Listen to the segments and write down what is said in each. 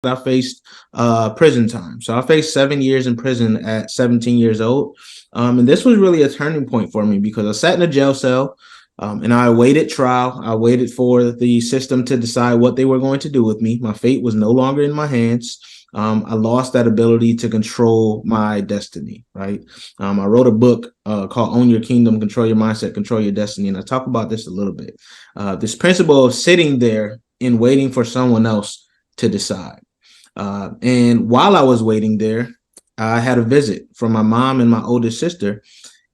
I faced prison time. So I faced 7 years in prison at 17 years old. And this was really a turning point for me because I sat in a jail cell and I awaited trial. I waited for the system to decide what they were going to do with me. My fate was no longer in my hands. I lost that ability to control my destiny, right? I wrote a book called Own Your Kingdom, Control Your Mindset, Control Your Destiny. And I talk about this a little bit. This principle of sitting there and waiting for someone else to decide. And while I was waiting there, I had a visit from my mom and my oldest sister.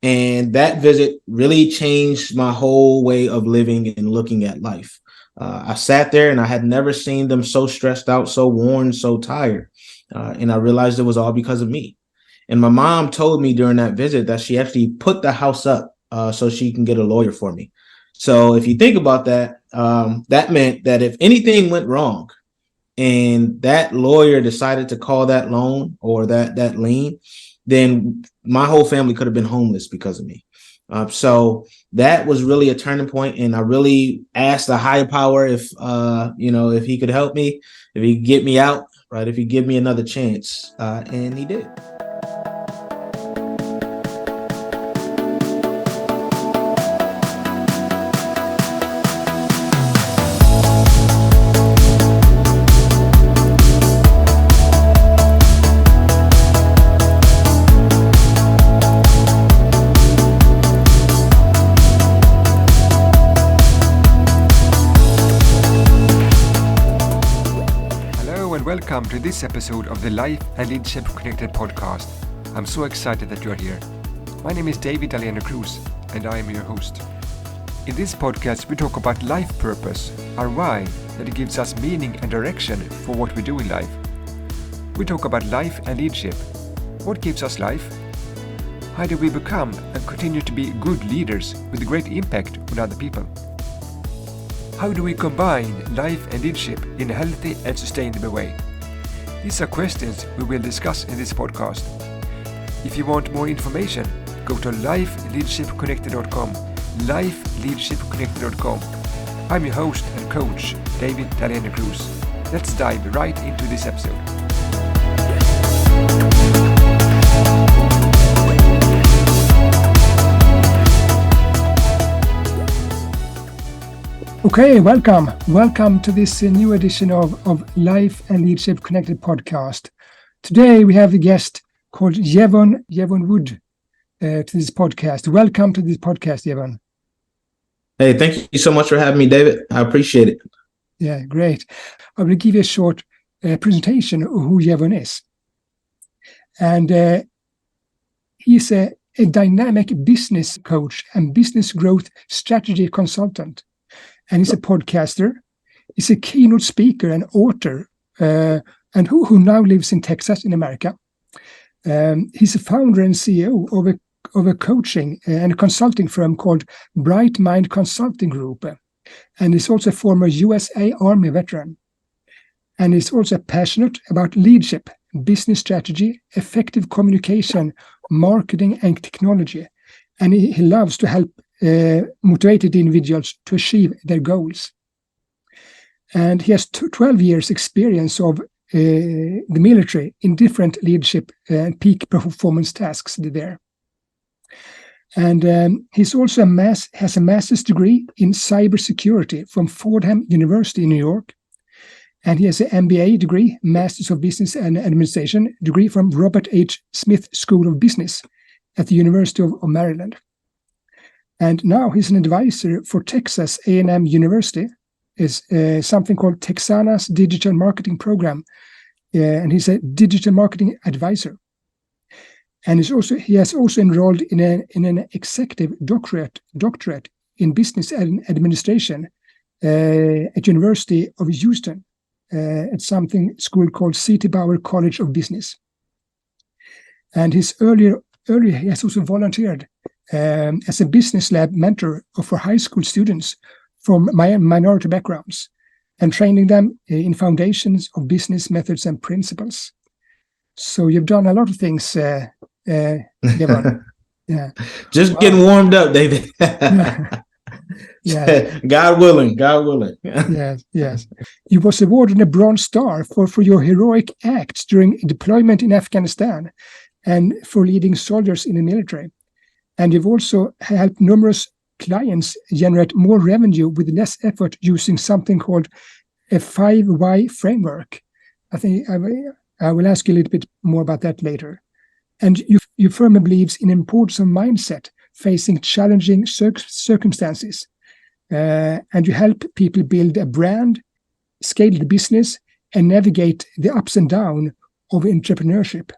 And that visit really changed my whole way of living and looking at life. I sat there and I had never seen them so stressed out, so worn, so tired. And I realized it was all because of me. And my mom told me during that visit that she actually put the house up so she can get a lawyer for me. So if you think about that, that meant that if anything went wrong and that lawyer decided to call that loan or that lien, then my whole family could have been homeless because of me. So that was really a turning point, and I really asked the higher power if he could help me, if he could get me out, right, if he give me another chance, and he did. Welcome to this episode of the Life and Leadership Connected podcast. I'm so excited that you are here. My name is Dahlén and I am your host. In this podcast, we talk about life purpose, our why, that it gives us meaning and direction for what we do in life. We talk about life and leadership. What gives us life? How do we become and continue to be good leaders with a great impact on other people? How do we combine life and leadership in a healthy and sustainable way? These are questions we will discuss in this podcast. If you want more information, go to lifeleadershipconnected.com, lifeleadershipconnected.com. I'm your host and coach, Dahlén. Let's dive right into this episode. Okay, welcome to this new edition of Life and Leadership Connected podcast. Today we have a guest called Jevon Wooden to this podcast. Welcome to this podcast, Jevon. Hey, thank you so much for having me, David. I appreciate it. Yeah, great. I will give you a short presentation of who Jevon is. And he's a dynamic business coach and business growth strategy consultant. And he's a podcaster, he's a keynote speaker and author, and who now lives in Texas in America. He's a founder and CEO of a coaching and a consulting firm called Bright Mind Consulting Group. And he's also a former USA Army veteran. And he's also passionate about leadership, business strategy, effective communication, marketing, and technology. And he loves to help motivated individuals to achieve their goals. And he has 12 years experience of the military in different leadership and peak performance tasks there. And he's also has a master's degree in cybersecurity from Fordham University in New York. And he has an MBA degree, Masters of Business and Administration degree from Robert H. Smith School of Business at the University of Maryland. And now he's an advisor for Texas A&M University, is something called Texana's Digital Marketing Program, and he's a digital marketing advisor. And he has also enrolled in an executive doctorate in business and administration at University of Houston, at something school called C.T. Bauer College of Business. And earlier he has also volunteered as a business lab mentor for high school students from minority backgrounds and training them in foundations of business methods and principles. So you've done a lot of things, Jevon. Yeah. Just getting warmed up, David. Yeah. God willing, God willing. Yes, yes. You was awarded a Bronze Star for your heroic acts during deployment in Afghanistan and for leading soldiers in the military. And you've also helped numerous clients generate more revenue with less effort using something called a 5 Why framework. I think I will ask you a little bit more about that later. And you firmly believes in importance of mindset facing challenging circumstances. And you help people build a brand, scale the business, and navigate the ups and downs of entrepreneurship.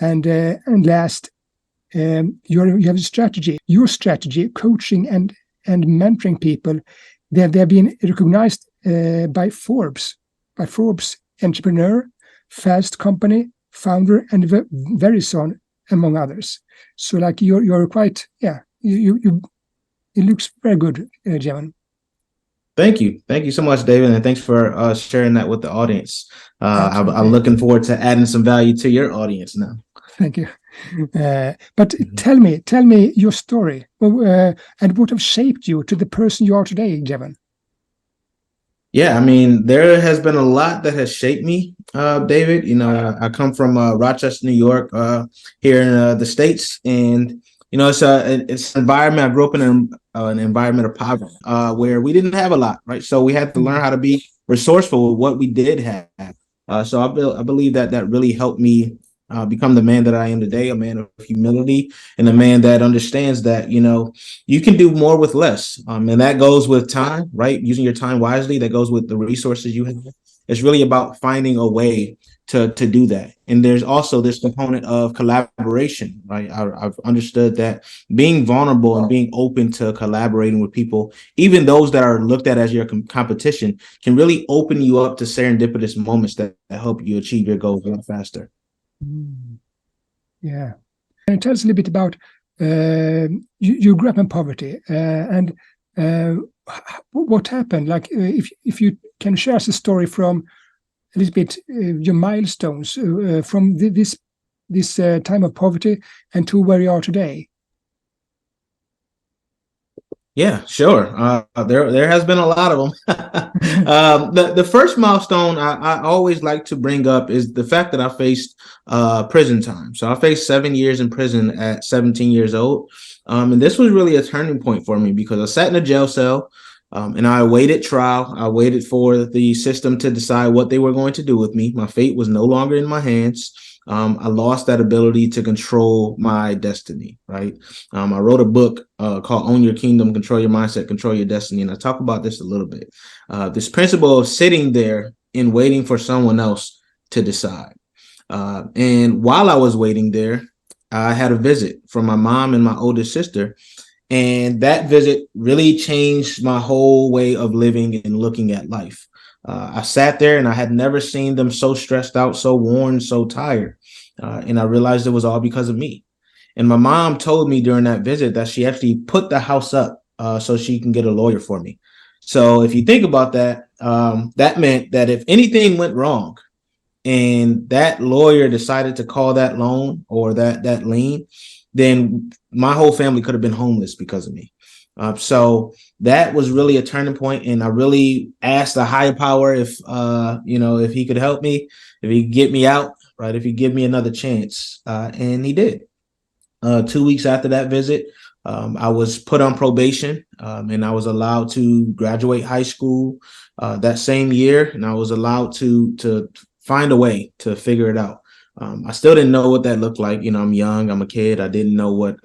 And last, you have a strategy. Your strategy, coaching and mentoring people, they have been recognized by Forbes entrepreneur, Fast Company, founder, and Verizon, among others. So, like you're quite you. It looks very good, Jevon. Thank you so much, David, and thanks for sharing that with the audience. I'm looking forward to adding some value to your audience now. Thank you. But tell me your story, and what have shaped you to the person you are today, Jevon. Yeah, I mean, there has been a lot that has shaped me, David. You know, I come from Rochester, New York, here in the States, and you know, it's an environment. I grew up in an environment of poverty, where we didn't have a lot, right? So we had to learn how to be resourceful with what we did have. So I believe that really helped me become the man that I am today, a man of humility and a man that understands that, you know, you can do more with less. And that goes with time, right? Using your time wisely. That goes with the resources you have. It's really about finding a way to do that. And there's also this component of collaboration, right? I've understood that being vulnerable and being open to collaborating with people, even those that are looked at as your competition, can really open you up to serendipitous moments that help you achieve your goals a lot faster. Yeah. And tell us a little bit about you grew up in poverty, and what happened? Like, if you can share us a story from a little bit your milestones from this time of poverty and to where you are today. Yeah, sure. There has been a lot of them. The first milestone I always like to bring up is the fact that I faced prison time. So I faced 7 years in prison at 17 years old. And this was really a turning point for me because I sat in a jail cell and I awaited trial. I waited for the system to decide what they were going to do with me. My fate was no longer in my hands. I lost that ability to control my destiny, right? I wrote a book called Own Your Kingdom, Control Your Mindset, Control Your Destiny. And I talk about this a little bit. This principle of sitting there and waiting for someone else to decide. And while I was waiting there, I had a visit from my mom and my oldest sister. And that visit really changed my whole way of living and looking at life. I sat there and I had never seen them so stressed out, so worn, so tired. And I realized it was all because of me. And my mom told me during that visit that she actually put the house up so she can get a lawyer for me. So if you think about that, that meant that if anything went wrong and that lawyer decided to call that loan or that lien, then my whole family could have been homeless because of me. So that was really a turning point, and I really asked the higher power if if he could help me, if he could get me out, right? If he give me another chance, and he did. 2 weeks after that visit, I was put on probation, and I was allowed to graduate high school that same year, and I was allowed to find a way to figure it out. I still didn't know what that looked like. You know, I'm young, I'm a kid. I didn't know what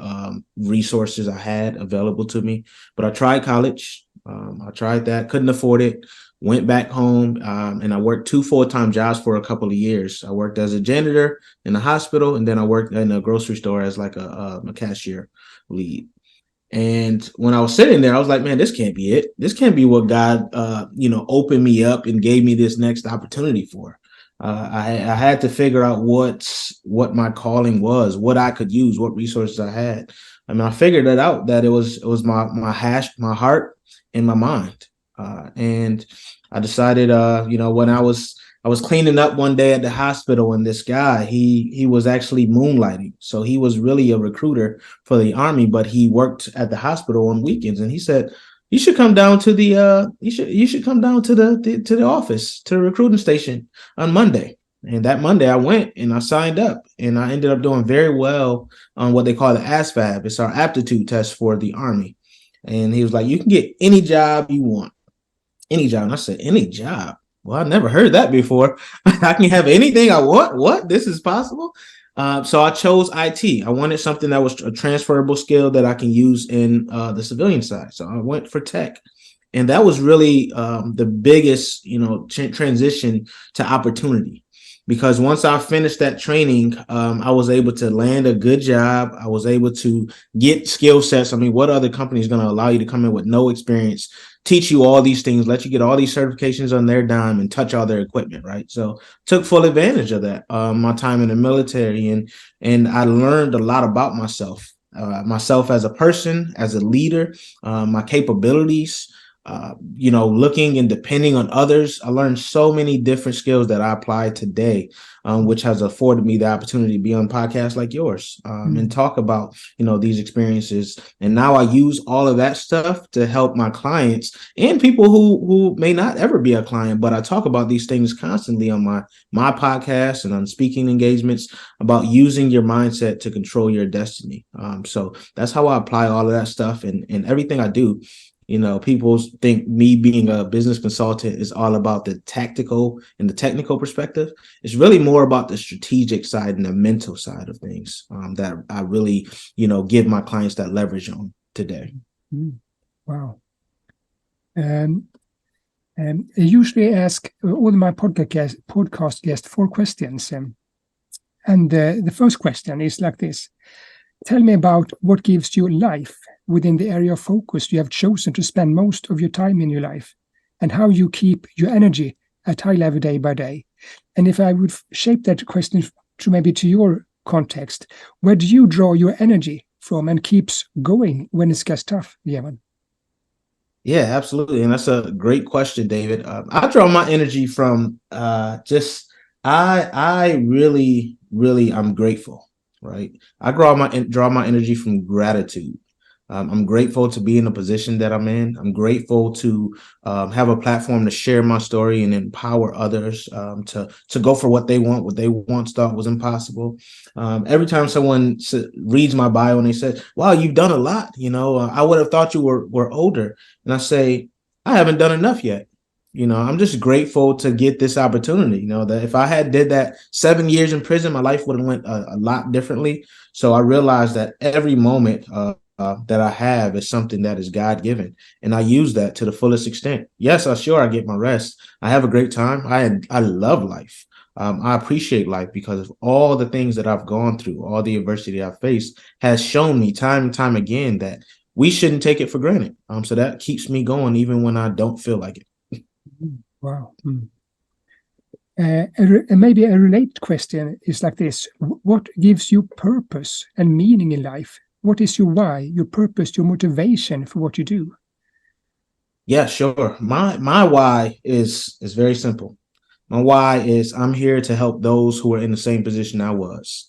resources I had available to me, but I tried college. I tried that, couldn't afford it, went back home, and I worked 2 full-time jobs for a couple of years. I worked as a janitor in the hospital, and then I worked in a grocery store as like a cashier lead. And when I was sitting there, I was like, man, this can't be it. This can't be what God, opened me up and gave me this next opportunity for. I had to figure out what my calling was, what I could use, what resources I had. I mean, I figured it out that it was my heart and my mind. And I decided, when I was cleaning up one day at the hospital, and this guy, he was actually moonlighting. So he was really a recruiter for the Army, but he worked at the hospital on weekends. And he said, you should come down to the you should come down to the office, to the recruiting station on Monday. And that Monday I went and I signed up, and I ended up doing very well on what they call the ASVAB. It's our aptitude test for the Army. And he was like, you can get any job you want, any job. And I said, any job? Well, I never heard that before. I can have anything I want. What? This is possible? So I chose IT. I wanted something that was a transferable skill that I can use in the civilian side. So I went for tech. And that was really the biggest, transition to opportunity. Because once I finished that training, I was able to land a good job. I was able to get skill sets. I mean, what other company is going to allow you to come in with no experience, teach you all these things, let you get all these certifications on their dime and touch all their equipment, right? So took full advantage of that, my time in the military. And I learned a lot about myself as a person, as a leader, my capabilities. Looking and depending on others. I learned so many different skills that I apply today, which has afforded me the opportunity to be on podcasts like yours and talk about, these experiences. And now I use all of that stuff to help my clients and people who may not ever be a client, but I talk about these things constantly on my podcast and on speaking engagements about using your mindset to control your destiny. So that's how I apply all of that stuff and everything I do. People think me being a business consultant is all about the tactical and the technical perspective. It's really more about the strategic side and the mental side of things that I really, give my clients that leverage on today. Wow. I usually ask all my podcast guests 4 questions. And the first question is like this. Tell me about what gives you life within the area of focus you have chosen to spend most of your time in your life, and how you keep your energy at high level day by day. And if I would shape that question to your context, where do you draw your energy from and keeps going when it gets tough, Jevon? Yeah, absolutely. And that's a great question, David. I draw my energy from I really, really, I'm grateful, right? I draw my energy from gratitude. I'm grateful to be in the position that I'm in. I'm grateful to have a platform to share my story and empower others to go for what they once thought was impossible. Every time someone reads my bio and they say, wow, you've done a lot, I would have thought you were older. And I say, I haven't done enough yet. I'm just grateful to get this opportunity, that if I had did that 7 years in prison, my life would have went a lot differently. So I realized that every moment that I have is something that is God-given, and I use that to the fullest extent. Yes, I get my rest. I have a great time. I love life. I appreciate life because of all the things that I've gone through, all the adversity I've faced has shown me time and time again that we shouldn't take it for granted. So that keeps me going even when I don't feel like it. Wow. Maybe a related question is like this. What gives you purpose and meaning in life? What is your why, your purpose, your motivation for what you do? Yeah, sure. My why is very simple. My why is I'm here to help those who are in the same position I was.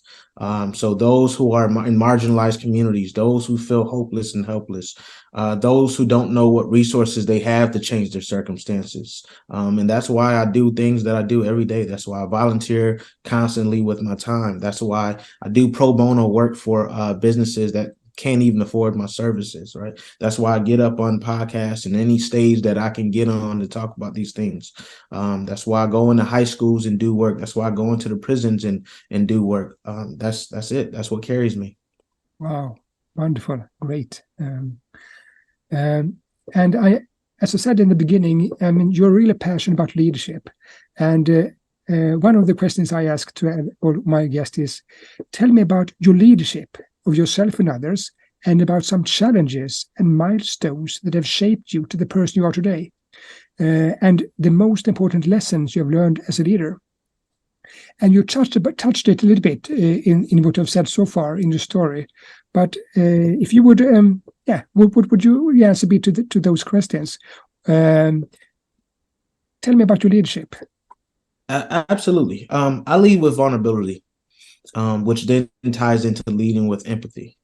So those who are in marginalized communities, those who feel hopeless and helpless, those who don't know what resources they have to change their circumstances. And that's why I do things that I do every day. That's why I volunteer constantly with my time. That's why I do pro bono work for businesses that can't even afford my services, right? That's why I get up on podcasts and any stage that I can get on to talk about these things. That's why I go into high schools and do work. That's why I go into the prisons and do work. That's it. That's what carries me. Wow. Wonderful. Great. And as I said in the beginning, you're really passionate about leadership. And one of the questions I ask to all my guests is, tell me about your leadership of yourself and others, and about some challenges and milestones that have shaped you to the person you are today, and the most important lessons you have learned as a leader. And you touched it a little bit in what I've said so far in the story. But if you would, what would your answer be to those questions? Tell me about your leadership. Absolutely. I lead with vulnerability, which then ties into leading with empathy,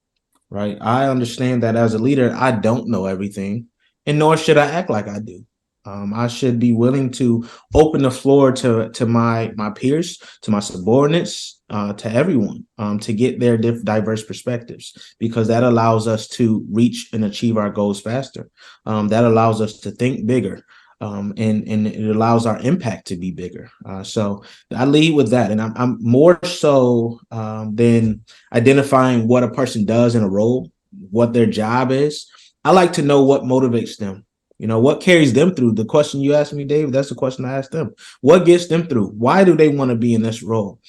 right? I understand that as a leader, I don't know everything. and nor should I act like I do. I should be willing to open the floor to my peers, to my subordinates, to everyone, to get their diverse perspectives, because that allows us to reach and achieve our goals faster. That allows us to think bigger. And it allows our impact to be bigger. So I lead with that, and I'm more so than identifying what a person does in a role, what their job is. I like to know what motivates them. What carries them through. The question you asked me, Dave, that's the question I asked them. What gets them through? Why do they want to be in this role?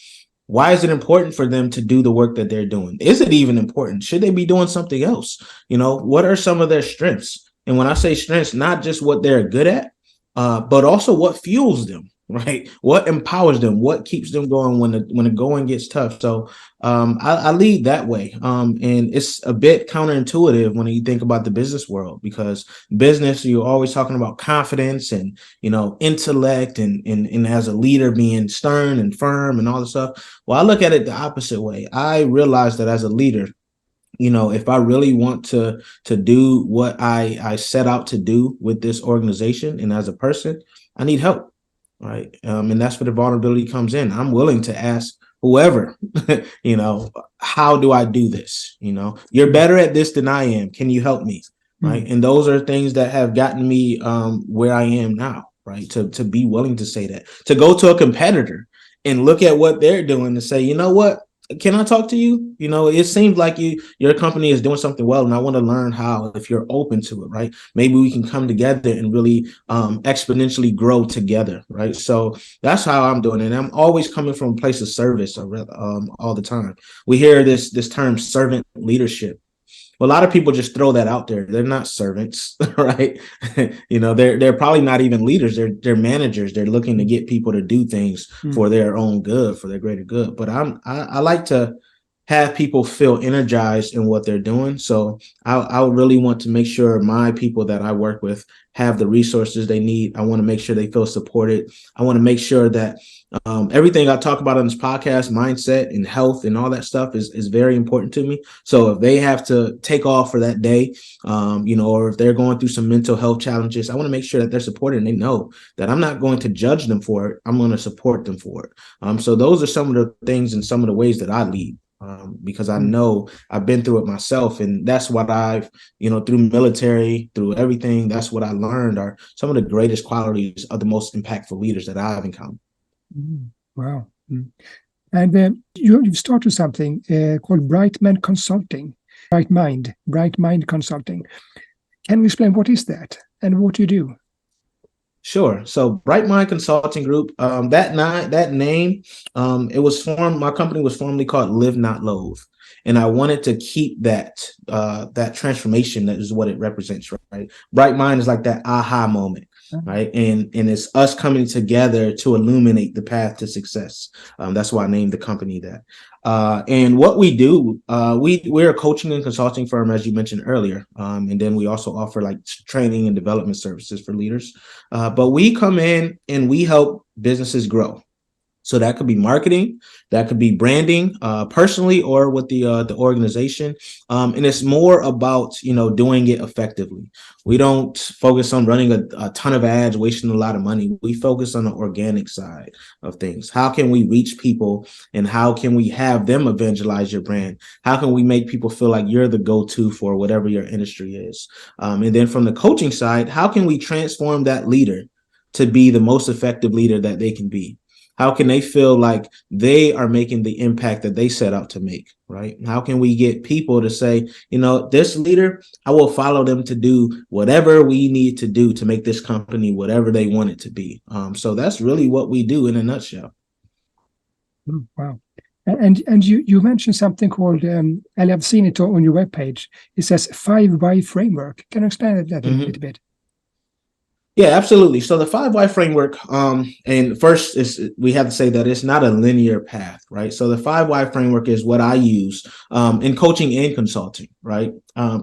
Why is it important for them to do the work that they're doing? Is it even important? Should they be doing something else? What are some of their strengths? And when I say strengths, not just what they're good at, but also what fuels them, right? What empowers them? What keeps them going when the going gets tough? So I lead that way. And it's a bit counterintuitive when you think about the business world, because business, you're always talking about confidence and, intellect and as a leader being stern and firm and all this stuff. Well, I look at it the opposite way. I realize that as a leader, if I really want to do what I set out to do with this organization and as a person, I need help, right? And that's where the vulnerability comes in. I'm willing to ask whoever, how do I do this? You're better at this than I am. Can you help me? Right. And those are things that have gotten me where I am now, right? To be willing to say that, to go to a competitor and look at what they're doing and say, you know what? Can I talk to you? It seems like your company is doing something well, and I want to learn how, if you're open to it, right? Maybe we can come together and really exponentially grow together, right? So that's how I'm doing it. And I'm always coming from a place of service all the time. We hear this term servant leadership. Well, a lot of people just throw that out there. They're not servants, right? They're probably not even leaders. They're managers. They're looking to get people to do things for their own good, for their greater good. But I like to have people feel energized in what they're doing. So I really want to make sure my people that I work with have the resources they need. I want to make sure they feel supported. I want to make sure that everything I talk about on this podcast, mindset and health and all that stuff is very important to me. So if they have to take off for that day, or if they're going through some mental health challenges, I want to make sure that they're supported and they know that I'm not going to judge them for it. I'm going to support them for it. So those are some of the things and some of the ways that I lead. Because I know I've been through it myself, and that's what I've, through military, through everything, that's what I learned are some of the greatest qualities of the most impactful leaders that I've encountered. Wow. And you've started something called Bright Mind Consulting. Bright Mind Consulting. Can you explain what is that and what you do? Sure. So Bright Mind Consulting Group, that name, it was formed. My company was formerly called Live Not Loathe, and I wanted to keep that transformation. That is what it represents, right? Bright Mind is like that aha moment, right? And it's us coming together to illuminate the path to success. That's why I named the company that. And what we do, we're a coaching and consulting firm, as you mentioned earlier. And then we also offer like training and development services for leaders. But we come in and we help businesses grow. So that could be marketing, that could be branding, personally or with the organization. And it's more about, doing it effectively. We don't focus on running a ton of ads, wasting a lot of money. We focus on the organic side of things. How can we reach people and how can we have them evangelize your brand? How can we make people feel like you're the go-to for whatever your industry is? And then from the coaching side, how can we transform that leader to be the most effective leader that they can be? How can they feel like they are making the impact that they set out to make, right? How can we get people to say, this leader, I will follow them to do whatever we need to do to make this company whatever they want it to be. So that's really what we do in a nutshell. Wow. And you mentioned something called, I've seen it on your webpage. It says 5 Why framework. Can you explain that a little bit? Yeah, absolutely. So the 5 Why framework, and first we have to say that it's not a linear path, right? So the 5 Why framework is what I use in coaching and consulting, right?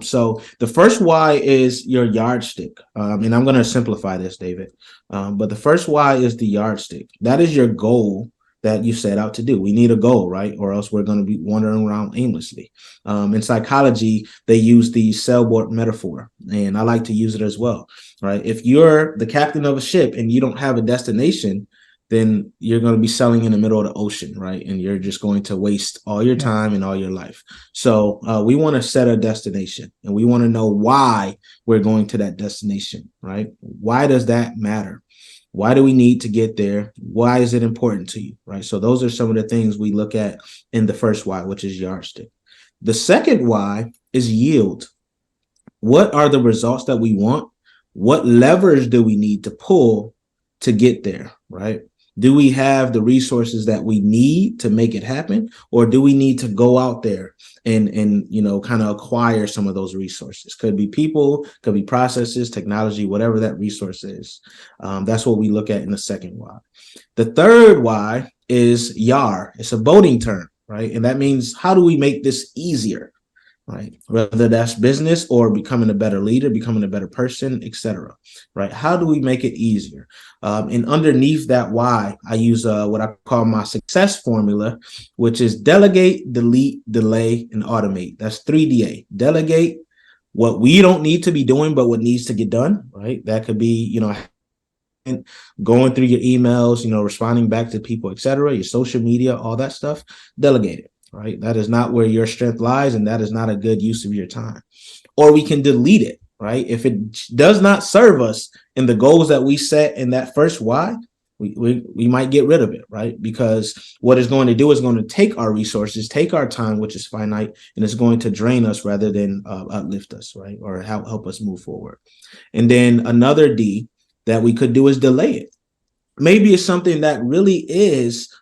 So the first why is your yardstick. And I'm going to simplify this, David. But the first why is the yardstick. That is your goal that you set out to do. We need a goal, right? Or else we're going to be wandering around aimlessly. In psychology, they use the sailboat metaphor, and I like to use it as well, right? If you're the captain of a ship and you don't have a destination, then you're going to be sailing in the middle of the ocean, right? And you're just going to waste all your time and all your life. So we want to set a destination, and we want to know why we're going to that destination, right? Why does that matter? Why do we need to get there? Why is it important to you, right? So those are some of the things we look at in the first why, which is yardstick. The second why is yield. What are the results that we want? What levers do we need to pull to get there, right? Do we have the resources that we need to make it happen, or do we need to go out there and kind of acquire some of those resources? Could be people, could be processes, technology, whatever that resource is. That's what we look at in the second why. The third why is YAR. It's a boating term, right? And that means, how do we make this easier? Right, whether that's business or becoming a better leader, becoming a better person, etc. Right, how do we make it easier? And underneath that why, I use what I call my success formula, which is delegate, delete, delay, and automate. That's 3DA. Delegate what we don't need to be doing, but what needs to get done. Right, that could be going through your emails, responding back to people, etc. Your social media, all that stuff. Delegate it. Right. That is not where your strength lies, and that is not a good use of your time. Or we can delete it. Right. If it does not serve us in the goals that we set in that first why, we might get rid of it. Right. Because what it's going to do is going to take our resources, take our time, which is finite, and it's going to drain us rather than uplift us. Right. Or help us move forward. And then another D that we could do is delay it. Maybe it's something that really is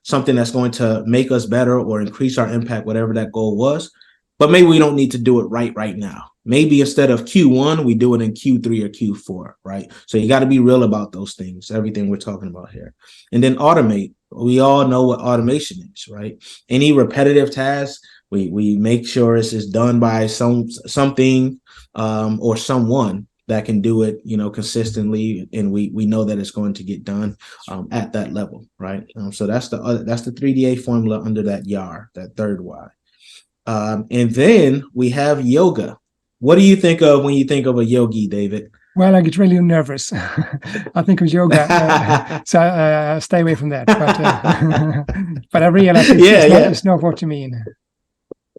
something that's going to make us better or increase our impact, whatever that goal was. But maybe we don't need to do it right now. Maybe instead of Q1, we do it in Q3 or Q4, right? So you got to be real about those things, everything we're talking about here. And then automate. We all know what automation is, right? Any repetitive task, we make sure it's done by something or someone that can do it, consistently, and we know that it's going to get done at that level, right? So that's the 3DA formula under that YAR, that third Y. And then we have yoga. What do you think of when you think of a yogi, David? Well, I get really nervous. I think of yoga, so I stay away from that. But I realize it's not what you mean.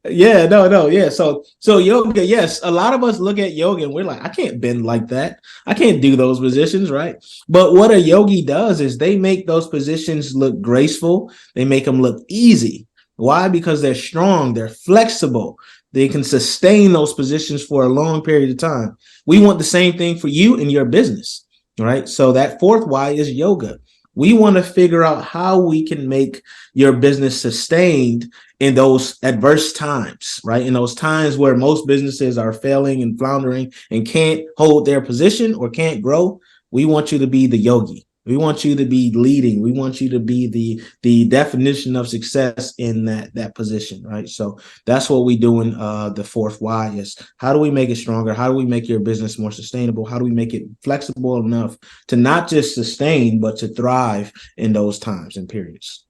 Yeah, no. Yeah. So yoga, yes, a lot of us look at yoga and we're like, I can't bend like that. I can't do those positions, right? But what a yogi does is they make those positions look graceful. They make them look easy. Why? Because they're strong, they're flexible. They can sustain those positions for a long period of time. We want the same thing for you and your business, right? So that fourth why is yoga. We want to figure out how we can make your business sustained in those adverse times, right? In those times where most businesses are failing and floundering and can't hold their position or can't grow. We want you to be the yogi. We want you to be leading. We want you to be the definition of success in that position, right? So that's what we do in the fourth why is, how do we make it stronger? How do we make your business more sustainable? How do we make it flexible enough to not just sustain, but to thrive in those times and periods,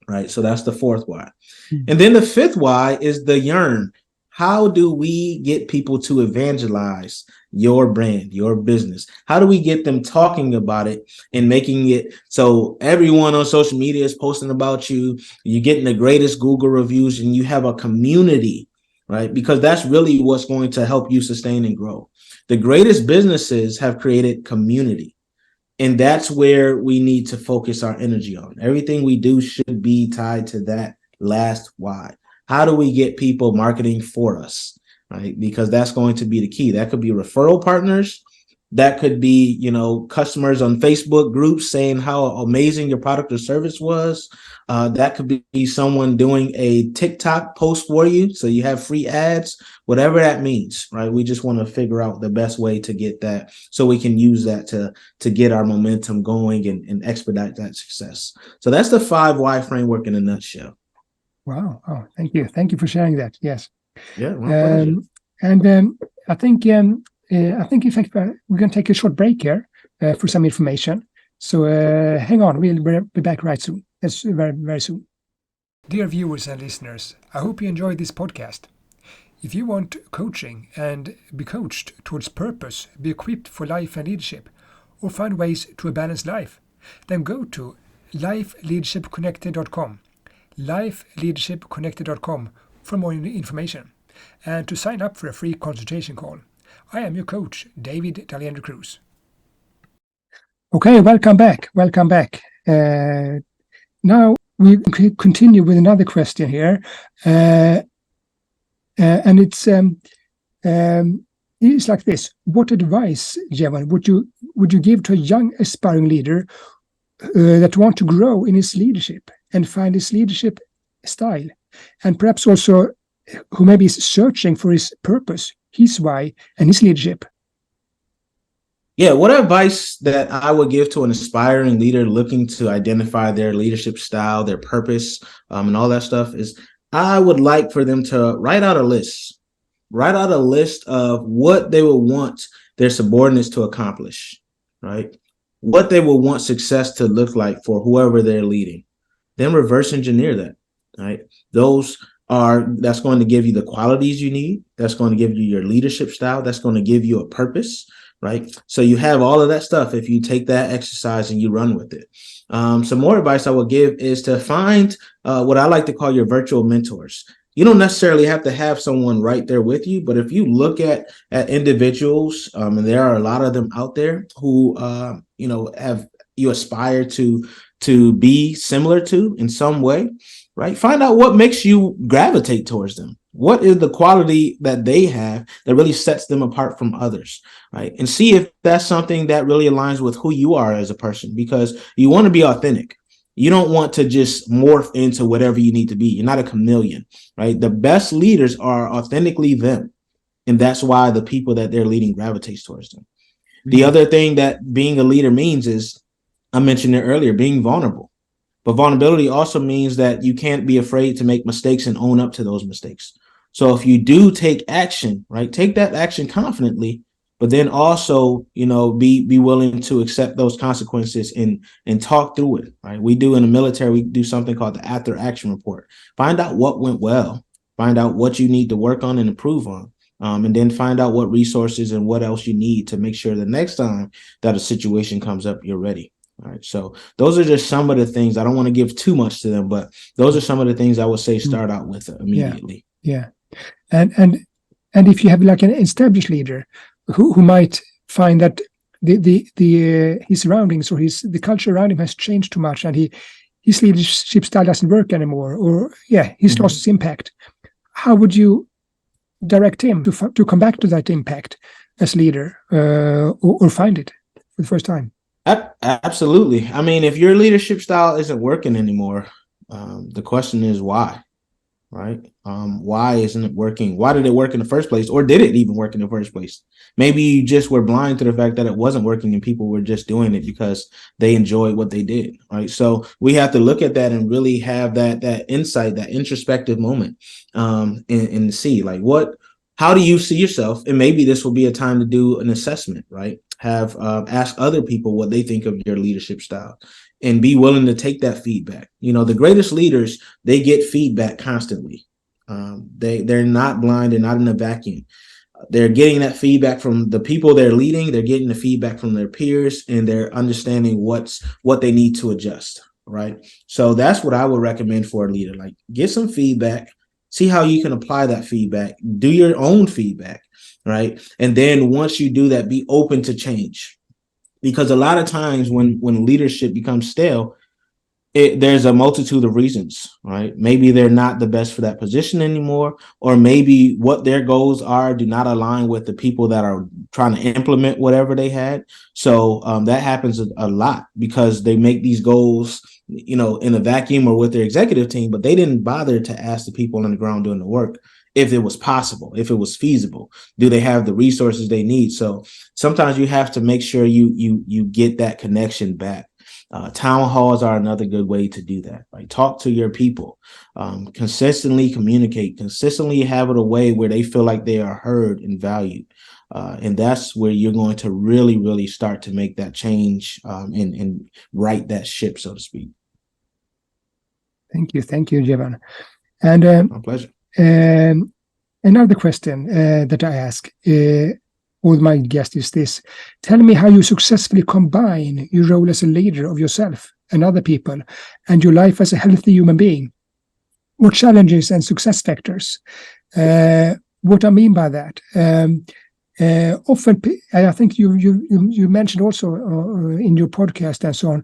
right? So that's the fourth why. And then the fifth why is the yearn. How do we get people to evangelize your brand, your business? How do we get them talking about it and making it so everyone on social media is posting about you? You're getting the greatest Google reviews and you have a community, right? Because that's really what's going to help you sustain and grow. The greatest businesses have created community. And that's where we need to focus our energy on. Everything we do should be tied to that last why. How do we get people marketing for us, right? Because that's going to be the key. That could be referral partners. That could be, customers on Facebook groups saying how amazing your product or service was. That could be someone doing a TikTok post for you, so you have free ads, whatever that means, right? We just want to figure out the best way to get that so we can use that to get our momentum going and expedite that success. So that's the 5 why framework in a nutshell. Wow. Oh, thank you. Thank you for sharing that. Yes. Yeah. My pleasure. And I think in fact, we're going to take a short break here for some information. So hang on. We'll be back right soon. That's very, very soon. Dear viewers and listeners, I hope you enjoyed this podcast. If you want coaching and be coached towards purpose, be equipped for life and leadership, or find ways to a balanced life, then go to lifeleadershipconnected.com, lifeleadershipconnected.com for more information and to sign up for a free consultation call. I am your coach, David Dahlén Cruz. Okay, welcome back. Welcome back. Now we continue with another question here, and it's like this: what advice, Jevon, would you give to a young aspiring leader that want to grow in his leadership and find his leadership style, and perhaps also who maybe is searching for his purpose, his why, and his leadership? Yeah, what advice that I would give to an aspiring leader looking to identify their leadership style, their purpose, and all that stuff is I would like for them to write out a list of what they will want their subordinates to accomplish, right? What they will want success to look like for whoever they're leading. Then reverse engineer that, right? That's going to give you the qualities you need. That's going to give you your leadership style. That's going to give you a purpose, right? So you have all of that stuff if you take that exercise and you run with it. Some more advice I would give is to find what I like to call your virtual mentors. You don't necessarily have to have someone right there with you, but if you look at individuals, and there are a lot of them out there who you aspire to be similar to in some way, right? Find out what makes you gravitate towards them. What is the quality that they have that really sets them apart from others, right? And see if that's something that really aligns with who you are as a person, because you want to be authentic. You don't want to just morph into whatever you need to be. You're not a chameleon, right? The best leaders are authentically them. And that's why the people that they're leading gravitates towards them. Mm-hmm. The other thing that being a leader means is, I mentioned it earlier, being vulnerable. But vulnerability also means that you can't be afraid to make mistakes and own up to those mistakes. So if you do take action, right, take that action confidently, but then also, be willing to accept those consequences and talk through it, right? We do in the military, we do something called the after action report. Find out what went well, find out what you need to work on and improve on, and then find out what resources and what else you need to make sure the next time that a situation comes up, you're ready. All right. So those are just some of the things. I don't want to give too much to them, but those are some of the things I would say start out with immediately. Yeah. And if you have like an established leader who might find that his surroundings or the culture around him has changed too much and his leadership style doesn't work anymore, or he's lost his impact, how would you direct him to come back to that impact as leader, or find it for the first time? Absolutely. I mean, if your leadership style isn't working anymore, the question is why, right? Why isn't it working? Why did it work in the first place? Or did it even work in the first place? Maybe you just were blind to the fact that it wasn't working and people were just doing it because they enjoyed what they did, right? So we have to look at that and really have that insight, that introspective moment, and see like how do you see yourself? And maybe this will be a time to do an assessment, right? Ask other people what they think of your leadership style and be willing to take that feedback. The greatest leaders, they get feedback constantly. They're not blind. They're not in a vacuum. They're getting that feedback from the people they're leading. They're getting the feedback from their peers, and they're understanding what they need to adjust, right? So that's what I would recommend for a leader. Like, get some feedback, see how you can apply that feedback, do your own feedback, right? And then once you do that, be open to change. Because a lot of times when leadership becomes stale, there's a multitude of reasons, right? Maybe they're not the best for that position anymore, or maybe what their goals are do not align with the people that are trying to implement whatever they had. So that happens a lot because they make these goals, in a vacuum or with their executive team, but they didn't bother to ask the people on the ground doing the work if it was possible, if it was feasible. Do they have the resources they need? So sometimes you have to make sure you get that connection back. Town halls are another good way to do that. Right? Talk to your people, consistently communicate, consistently have it a way where they feel like they are heard and valued. And that's where you're going to really, really start to make that change and right that ship, so to speak. Thank you, Jevon. And My pleasure. another question that I ask all my guests is this: tell me how you successfully combine your role as a leader of yourself and other people, and your life as a healthy human being. What challenges and success factors? What I mean by that, often, I think you mentioned also in your podcast and so on,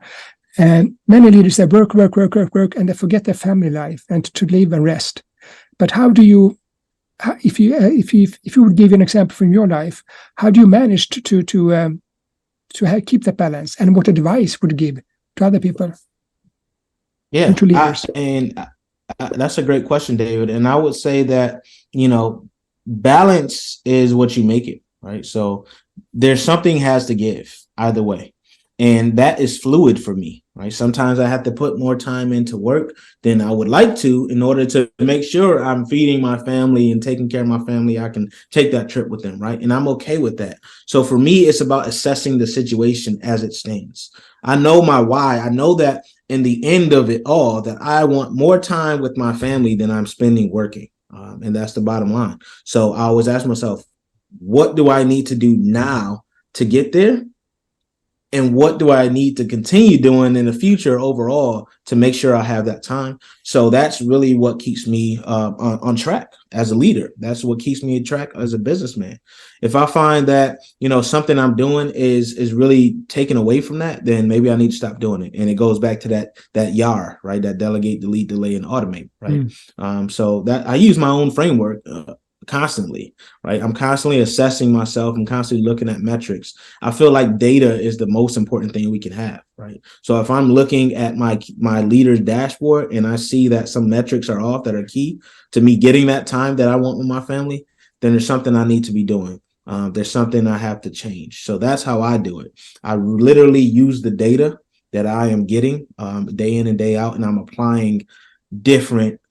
and many leaders, they work, and they forget their family life and to live and rest. But how do you, if you would give an example from your life, how do you manage to keep that balance, and what advice would you give to other people? Yeah, and to leaders? That's a great question, David. And I would say that, balance is what you make it, right? So there's something has to give either way. And that is fluid for me, right? Sometimes I have to put more time into work than I would like to in order to make sure I'm feeding my family and taking care of my family. I can take that trip with them, right? And I'm okay with that. So for me, it's about assessing the situation as it stands. I know my why. I know that in the end of it all, that I want more time with my family than I'm spending working. And that's the bottom line. So I always ask myself, what do I need to do now to get there? And what do I need to continue doing in the future overall to make sure I have that time? So that's really what keeps me on track as a leader. That's what keeps me on track as a businessman. If I find that, something I'm doing is really taken away from that, then maybe I need to stop doing it. And it goes back to that YAR, right? That delegate, delete, delay, and automate, right? So that I use my own framework constantly, right? I'm constantly assessing myself. I'm constantly looking at metrics. I feel like data is the most important thing we can have, right? So if I'm looking at my leader's dashboard and I see that some metrics are off that are key to me getting that time that I want with my family, then there's something I need to be doing. There's something I have to change. So that's how I do it. I literally use the data that I am getting day in and day out, and I'm applying different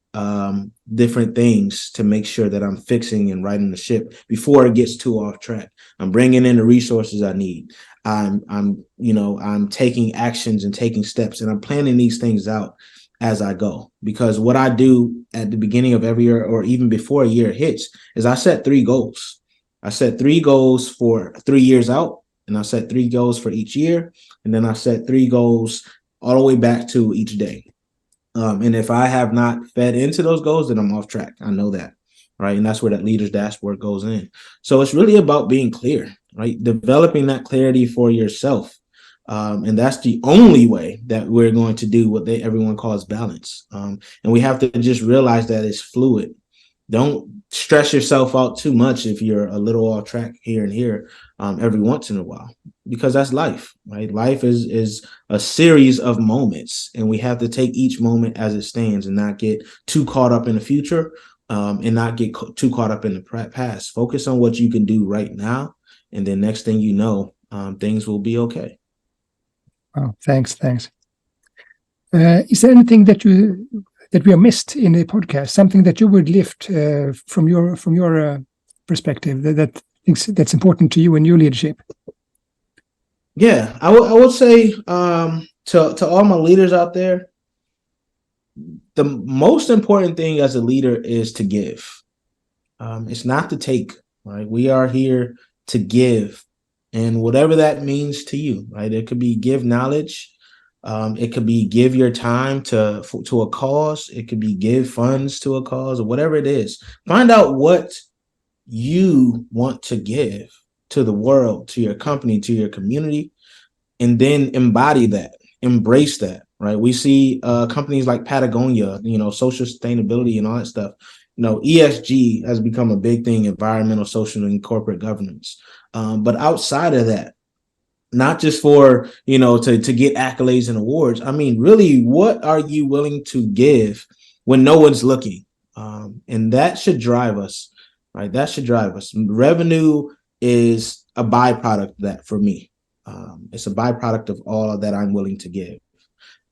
things to make sure that I'm fixing and righting the ship before it gets too off track. I'm bringing in the resources I need. I'm taking actions and taking steps, and I'm planning these things out as I go. Because what I do at the beginning of every year, or even before a year hits, is I set 3 goals. I set 3 goals for 3 years out, and I set 3 goals for each year, and then I set 3 goals all the way back to each day. And if I have not fed into those goals, then I'm off track. I know that, right? And that's where that leader's dashboard goes in. So it's really about being clear, right? Developing that clarity for yourself. And that's the only way that we're going to do what everyone calls balance. And we have to just realize that it's fluid. Don't stress yourself out too much if you're a little off track here and here every once in a while, because that's life, right? Life is a series of moments, and we have to take each moment as it stands and not get too caught up in the future and not get too caught up in the past. Focus on what you can do right now, and then next thing you know, things will be okay. Oh, thanks. Is there anything that we have missed in the podcast? Something that you would lift from your perspective that's important to you and your leadership? Yeah, I would say to all my leaders out there, the most important thing as a leader is to give. It's not to take, right? We are here to give, and whatever that means to you, right? It could be give knowledge. It could be give your time to a cause. It could be give funds to a cause, or whatever it is. Find out what you want to give to the world, to your company, to your community, and then embody that, embrace that, right? We see companies like Patagonia, social sustainability and all that stuff. ESG has become a big thing, environmental, social, and corporate governance. But outside of that, not just for, to get accolades and awards. I mean, really, what are you willing to give when no one's looking? And that should drive us, right? That should drive us. Revenue is a byproduct of that for me. It's a byproduct of all that I'm willing to give.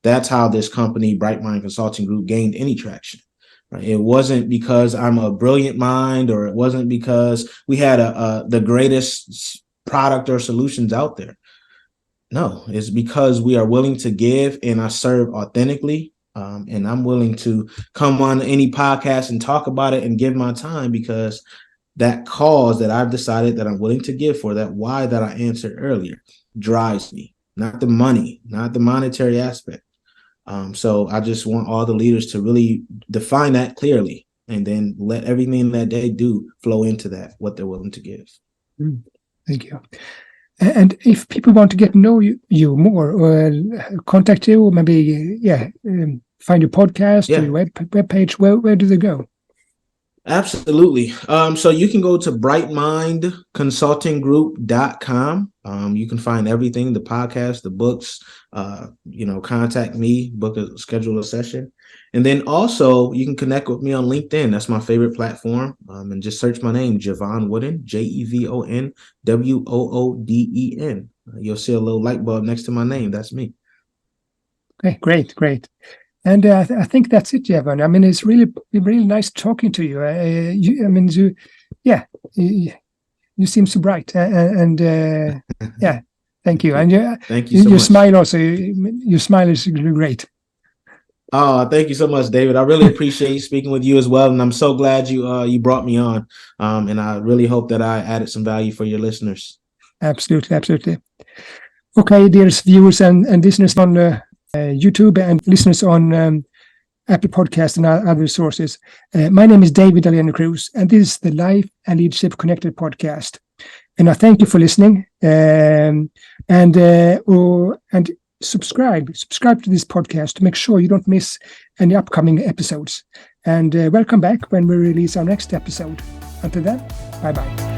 That's how this company, Bright Mind Consulting Group, gained any traction. Right? It wasn't because I'm a brilliant mind, or it wasn't because we had the greatest product or solutions out there. No, it's because we are willing to give, and I serve authentically, And I'm willing to come on any podcast and talk about it and give my time, because that cause that I've decided that I'm willing to give for, that why that I answered earlier, drives me, not the money, not the monetary aspect. So I just want all the leaders to really define that clearly, and then let everything that they do flow into that, what they're willing to give. Thank you. And if people want to get to know you more, or contact you, or maybe, find your podcast or your webpage, where do they go? Absolutely. So you can go to brightmindconsultinggroup.com. You can find everything, the podcast, the books, contact me, schedule a session. And then also you can connect with me on LinkedIn. That's my favorite platform. And just search my name, Jevon Wooden, Jevon Wooden. You'll see a little light bulb next to my name. That's me. Okay, great. And I think that's it, Jevon. I mean, it's really nice talking to you. You seem so bright, and thank you. And thank you so your much. Smile also. Your smile is great. Oh, thank you so much, David. I really appreciate speaking with you as well, and I'm so glad you brought me on. And I really hope that I added some value for your listeners. Absolutely. Okay, dear viewers and listeners on YouTube, and listeners on Apple Podcasts and other sources. My name is David Dahlén Cruz, and this is the Life and Leadership Connected podcast. And I thank you for listening. And subscribe to this podcast to make sure you don't miss any upcoming episodes. And welcome back when we release our next episode. Until then, bye-bye.